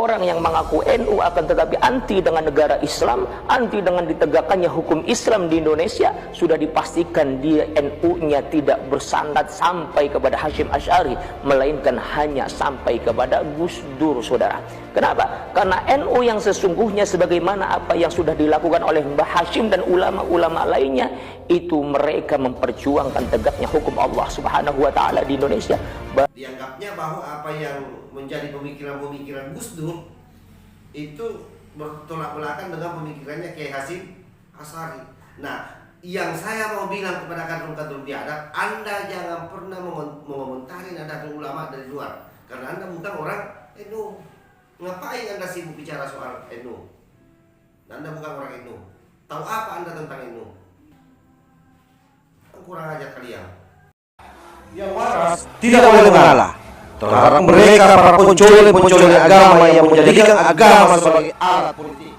orang yang mengaku NU akan tetapi anti dengan negara Islam, anti dengan ditegakkannya hukum Islam di Indonesia, sudah dipastikan dia NU-nya tidak bersandar sampai kepada Hasyim Asy'ari, melainkan hanya sampai kepada Gus Dur, saudara. Kenapa? Karena NU yang sesungguhnya sebagaimana apa yang sudah dilakukan oleh Mbah Hasyim dan ulama-ulama lainnya, itu mereka memperjuangkan tegaknya hukum Allah Subhanahu wa taala di Indonesia. Dianggapnya bahwa apa yang menjadi pemikiran-pemikiran Gus Dur itu bertolak belakang dengan pemikirannya Kiai Hasyim Asy'ari. Nah, yang saya mau bilang kepada kadrun-kadrun biadab, Anda jangan pernah mengomentari Nahdlatul Ulama dari luar, karena Anda bukan orang NU. Ngapain Anda sibuk bicara soal NU? Anda bukan orang NU. Tahu apa Anda tentang NU? Kurang ajar kalian. Yang waras tidak boleh mengalah terhadap mereka para pencuri agama yang menjadikan agama sebagai alat politik.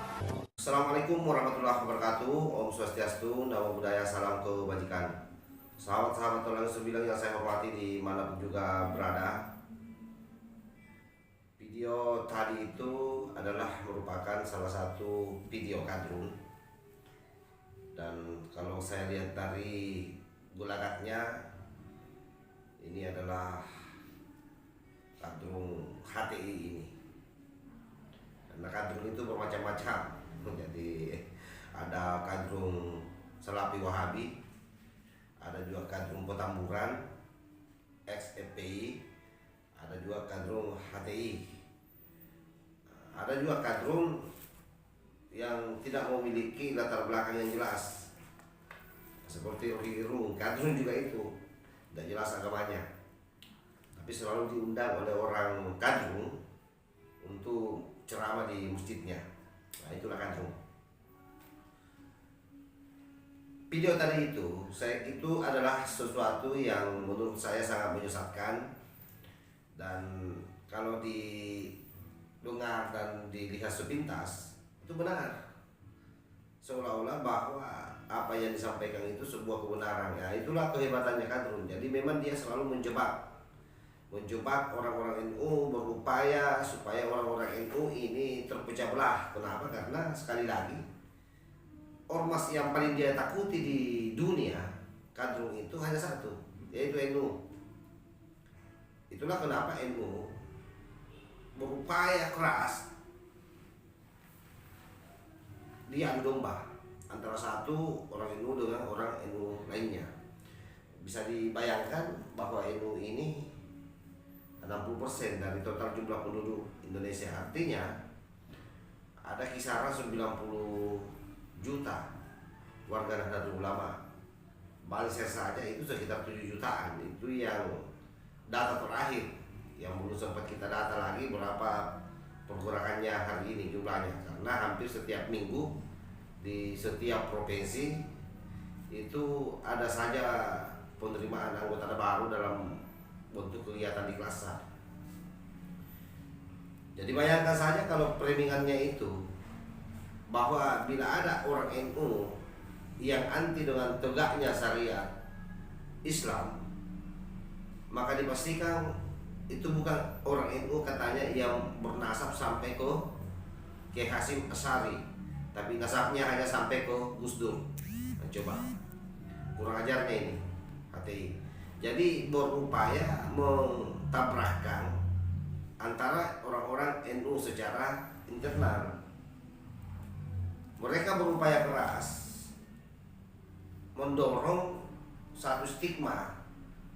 Assalamualaikum warahmatullahi wabarakatuh. Om Swastiastu, Namo Buddhaya, salam kebajikan. Sahabat-sahabat Tolong Sembilan yang saya hormati dimanapun juga berada. Video tadi itu adalah merupakan salah satu video kadrun, dan kalau saya lihat dari gelagatnya, ini adalah kadrun HTI ini. Karena kadrun itu bermacam-macam. Jadi ada kadrun Salafi Wahabi, ada juga kadrun Petamburan, ex-FPI, ada juga kadrun HTI, ada juga kadrun yang tidak memiliki latar belakang yang jelas, seperti Rocky Gerung. Kadrun juga itu tidak jelas agamanya, tapi selalu diundang oleh orang kadrun untuk ceramah di masjidnya. Nah, itulah kadrun. Video tadi itu adalah sesuatu yang menurut saya sangat menyesatkan, dan kalau didengar dan dilihat sepintas itu benar, seolah-olah bahwa apa yang disampaikan itu sebuah kebenaran. Ya, itulah kehebatannya kadrun. Jadi memang dia selalu menjebak orang-orang NU, berupaya supaya orang-orang NU ini terpecah belah. Kenapa? Karena sekali lagi, ormas yang paling dia takuti di dunia kadrun itu hanya satu, yaitu NU. Itulah kenapa NU berupaya keras diadu domba antara satu orang NU dengan orang NU lainnya. Bisa dibayangkan bahwa NU ini 60% dari total jumlah penduduk Indonesia. Artinya ada kisaran 90 juta warga Nahdlatul Ulama. Banser saja itu sekitar 7 jutaan. Itu yang data terakhir, yang belum sempat kita data lagi berapa pergerakannya hari ini jumlahnya. Karena hampir setiap minggu di setiap provinsi itu ada saja penerimaan anggota baru dalam bentuk kegiatan di kelas. Jadi bayangkan saja kalau framing-annya itu bahwa bila ada orang NU yang anti dengan tegaknya syariat Islam, maka dipastikan itu bukan orang NU katanya yang bernasab sampai ke Kiai Hasyim Asy'ari, tapi nasabnya hanya sampai ke Gus Dur. Nah, coba kurang ajarnya ini HTI. Jadi berupaya mentabrakkan antara orang-orang NU secara internal. Mereka berupaya keras mendorong satu stigma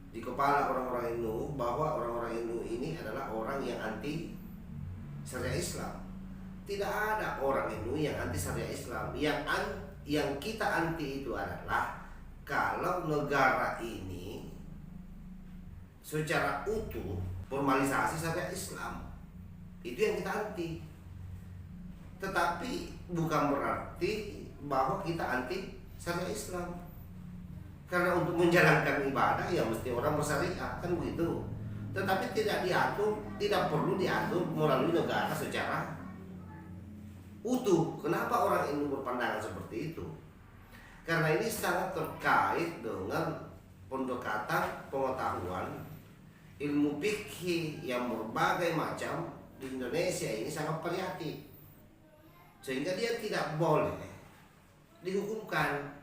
di kepala orang-orang NU bahwa orang-orang NU ini adalah orang yang anti syariat Islam. Tidak ada orang NU yang anti syariat Islam. Yang kita anti itu adalah kalau negara ini secara utuh formalisasi syariat Islam. Itu yang kita anti. Tetapi bukan berarti bahwa kita anti syariat Islam. Karena untuk menjalankan ibadah ya mesti orang bersyariat, kan begitu. Tetapi tidak diatur, tidak perlu diatur melalui negara secara utuh. Kenapa orang ini berpandangan seperti itu? Karena ini sangat terkait dengan pendekatan pengetahuan ilmu fikih yang berbagai macam di Indonesia ini sangat variatif, sehingga dia tidak boleh dihukumkan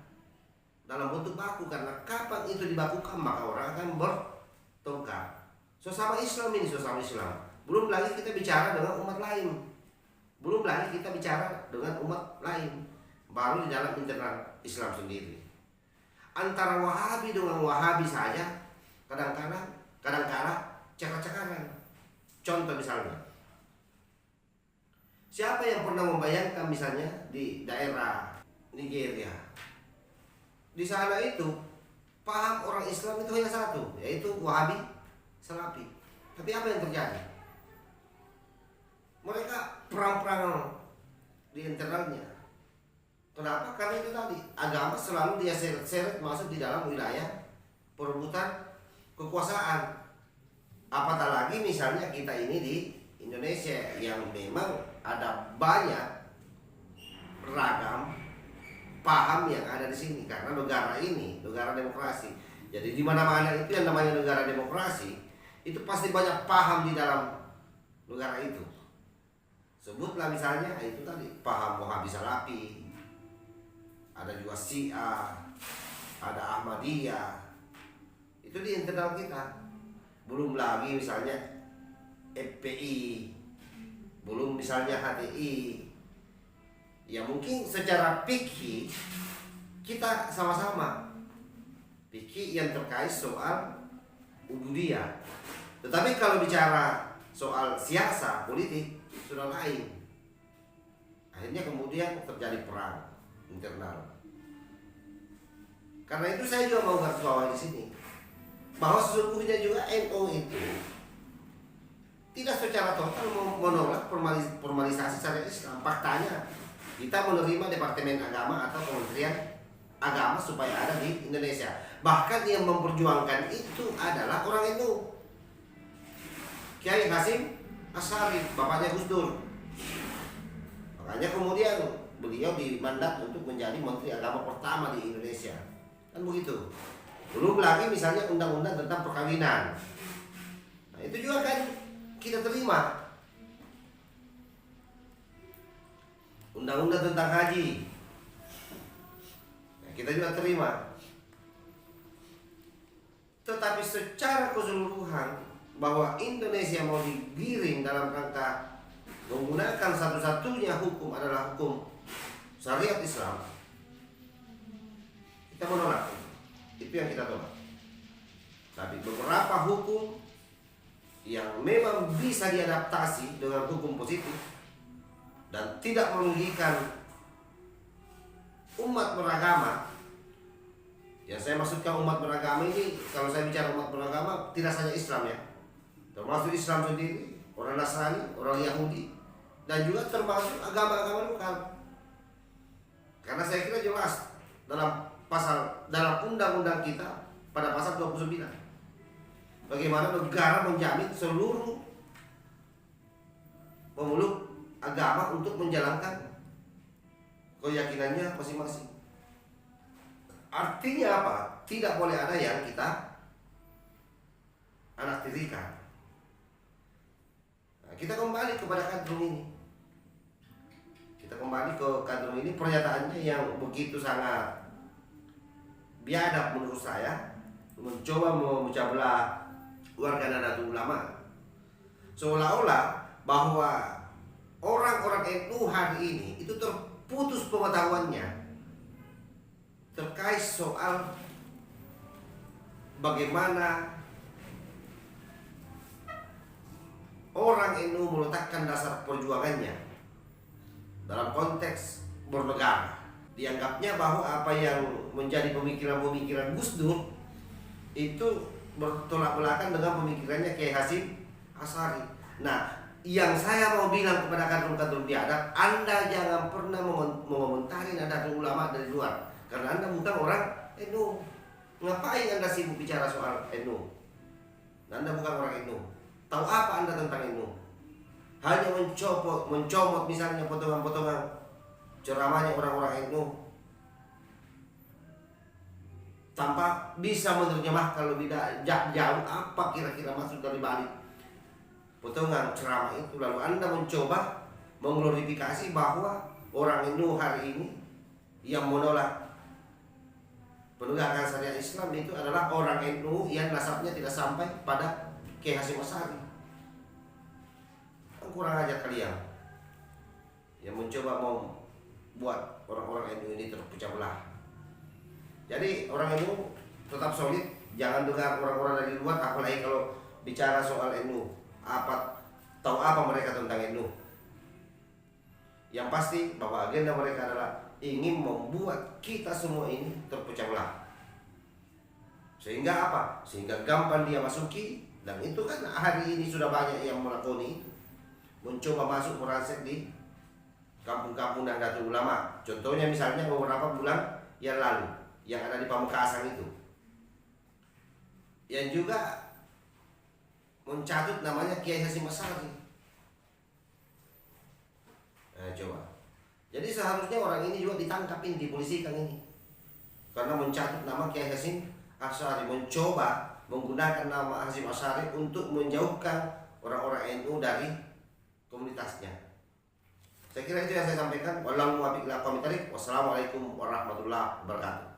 dalam bentuk baku, karena kapan itu dibakukan maka orang akan bertengkar. Sesama Islam ini sesama Islam. Belum lagi kita bicara dengan umat lain. Belum lagi kita bicara dengan umat lain. Baru di dalam internal Islam sendiri. Antara Wahabi dengan Wahabi saja kadang-kala cekak-cekaran. Contoh misalnya, siapa yang pernah membayangkan misalnya di daerah Nigeria, di sana itu paham orang Islam itu hanya satu, yaitu Wahabi Salafi. Tapi apa yang terjadi? Mereka perang-perang di internalnya. Kenapa? Karena itu tadi, agama selalu dia seret-seret masuk di dalam wilayah perebutan kekuasaan. Apatah lagi misalnya kita ini di Indonesia yang memang ada banyak ragam paham yang ada di sini, karena negara ini negara demokrasi. Jadi di mana-mana itu yang namanya negara demokrasi, itu pasti banyak paham di dalam negara itu. Sebutlah misalnya itu tadi paham Wahabi Salafi, ada juga Syiah, ada Ahmadiyah. Itu di internal kita. Belum lagi misalnya FPI, belum misalnya HTI. Ya mungkin secara fikih kita sama-sama fikih yang terkait soal ubudiyah. Tetapi kalau bicara soal siasa politik sudah lain. Akhirnya kemudian terjadi perang internal. Karena itu saya juga mau garis bawah di sini bahwa sesungguhnya juga NU itu tidak secara total menolak formalisasi syariat Islam. Faktanya kita menerima Departemen Agama atau Kementerian Agama supaya ada di Indonesia. Bahkan yang memperjuangkan itu adalah orang NU, Kiai Hasyim Asy'ari, bapaknya Gus Dur. Makanya kemudian beliau dimandat untuk menjadi Menteri Agama pertama di Indonesia. Kan begitu. Belum lagi misalnya undang-undang tentang perkawinan. Nah, itu juga kan kita terima. Undang-undang tentang haji, nah, kita juga terima. Tetapi secara keseluruhan bahwa Indonesia mau digiring dalam rangka menggunakan satu-satunya hukum adalah hukum syariat Islam, kita menolak. Itu yang kita tolak. Tapi beberapa hukum yang memang bisa diadaptasi dengan hukum positif dan tidak merugikan umat beragama. Yang saya maksudkan umat beragama ini, kalau saya bicara umat beragama tidak saja Islam ya, termasuk Islam sendiri, orang Nasrani, orang Yahudi, dan juga termasuk agama-agama lokal. Karena saya kira jelas dalam undang-undang kita pada pasal 29 bagaimana negara menjamin seluruh pemeluk agama untuk menjalankan keyakinannya masing-masing. Artinya apa? Tidak boleh ada yang kita anaktirikan. Nah, kita kembali kepada kadrun ini. Kita kembali ke kadrun ini, pernyataannya yang begitu sangat biadab menurut saya, mencoba memecah belah warga Nahdlatul Ulama, seolah-olah bahwa orang-orang NU hari ini itu terputus pengetahuannya terkait soal bagaimana orang NU meletakkan dasar perjuangannya dalam konteks bernegara. Dianggapnya bahwa apa yang menjadi pemikiran-pemikiran Gus Dur itu bertolak belakang dengan pemikirannya Kiai Hasyim Asy'ari. Nah, yang saya mau bilang kepada kadrun-kadrun biadab, Anda jangan pernah mengomentari Nahdlatul Ulama dari luar, karena Anda bukan orang NU. Ngapain Anda sibuk bicara soal NU? Anda bukan orang NU. Tahu apa Anda tentang NU? Hanya mencomot misalnya potongan-potongan ceramahnya orang-orang NU tanpa bisa menerjemahkan lebih jauh apa kira-kira maksud dari balik potongan ceramah itu, lalu Anda mencoba mengglorifikasi bahwa orang NU hari ini yang menolak penegakan syariat Islam itu adalah orang NU yang nasabnya tidak sampai pada Kiai Hasyim Asy'ari. Kurang ajar kalian yang mencoba membuat orang-orang NU ini terpecah belah. Jadi orang NU tetap solid, jangan dengar orang-orang dari luar, apalagi kalau bicara soal NU. Tahu apa mereka tentang NU? Yang pasti bahwa agenda mereka adalah ingin membuat kita semua ini terpecah belah. Sehingga apa? Sehingga gampang dia masuki, dan itu kan hari ini sudah banyak yang melakoni itu. Mencoba masuk merangsek di kampung-kampung Nahdlatul Ulama. Contohnya misalnya beberapa bulan yang lalu yang ada di Pamekasan itu. Yang juga mencatut namanya Kiai Hasyim Asy'ari. Nah, coba. Jadi seharusnya orang ini juga ditangkap, ini dipolisikan ini. Karena mencatut nama Kiai Hasyim Asy'ari, mencoba menggunakan nama Hasyim Asy'ari untuk menjauhkan orang-orang NU dari komunitasnya. Saya kira itu yang saya sampaikan. Wassalamualaikum warahmatullahi wabarakatuh.